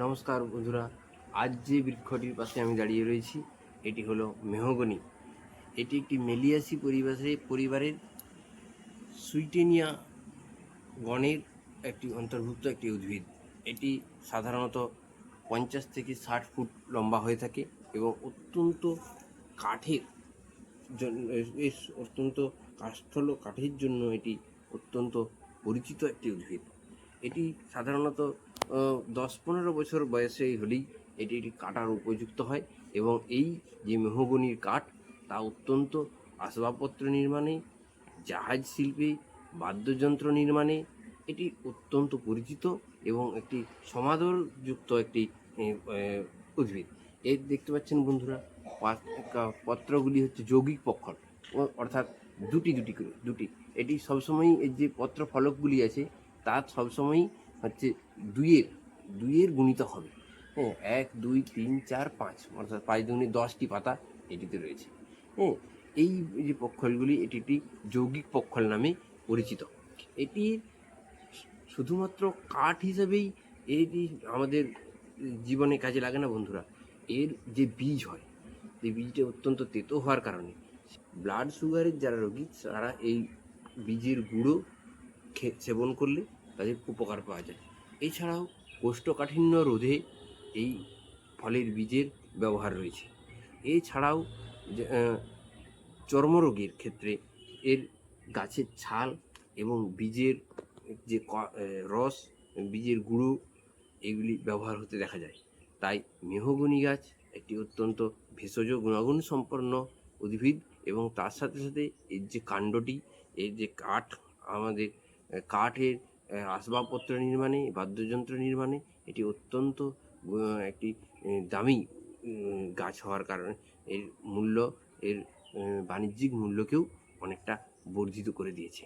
নমস্কার বন্ধুরা, আজ যে বৃক্ষটির পাশে আমি দাঁড়িয়ে রয়েছি এটি হলো মেহগনি। এটি একটি মেলিয়াসি পরিবারের সুইটেনিয়া গণের একটি অন্তর্ভুক্ত একটি উদ্ভিদ। এটি সাধারণত 50 থেকে 60 ফুট লম্বা হয়ে থাকে এবং অত্যন্ত কাঠের জন্য অত্যন্ত কাষ্ঠল কাঠের জন্য এটি অত্যন্ত পরিচিত একটি উদ্ভিদ। এটি সাধারণত 10-15 বছর বয়সে হলেই এটি কাটার উপযুক্ত হয় এবং এই যে মেহগনির কাঠ তা অত্যন্ত আসবাবপত্র নির্মাণে, জাহাজ শিল্পে, বাদ্যযন্ত্র নির্মাণে এটি অত্যন্ত পরিচিত এবং একটি সমাদরযুক্ত একটি উদ্ভিদ। এই দেখতে পাচ্ছেন বন্ধুরা, পত্রগুলি হচ্ছে যৌগিক পক্ষল, অর্থাৎ দুটি। এটি সবসময়ই এর যে পত্র ফলকগুলি আছে তা সবসময়ই হচ্ছে দুইয়ের গুণিত হবে। হ্যাঁ, 1, 2, 3, 4, 5 অর্থাৎ 5 দুগুণে 10টি পাতা এটিতে রয়েছে। হ্যাঁ, এই যে পক্ষলগুলি এটি একটি যৌগিক পক্ষল নামে পরিচিত। এটি শুধুমাত্র কাঠ হিসেবেই এটি আমাদের জীবনে কাজে লাগে না বন্ধুরা। এর যে বীজ হয়, এই বীজটা অত্যন্ত তেতো হওয়ার কারণে ব্লাড সুগারের যারা রোগী তারা এই বীজের গুঁড়ো সেবন করলে তাদের উপকার পাওয়া যায়। এছাড়াও কোষ্ঠকাঠিন্য রোধে এই ফলের বীজের ব্যবহার রয়েছে। এছাড়াও চর্মরোগের ক্ষেত্রে এর গাছের ছাল এবং বীজের যে রস, বীজের গুঁড়ো এগুলি ব্যবহার হতে দেখা যায়। তাই মেহগনি গাছ একটি অত্যন্ত ভেষজ গুণাগুণ সম্পন্ন উদ্ভিদ এবং তার সাথে সাথে এর যে কাণ্ডটি, এর যে কাঠ, আমাদের কাঠের আসবাবপত্র নির্মাণে, বাদ্যযন্ত্র নির্মাণে এটি অত্যন্ত একটি দামি গাছ হওয়ার কারণে এর মূল্য, এর বাণিজ্যিক মূল্যকেও অনেকটা বর্ধিত করে দিয়েছে।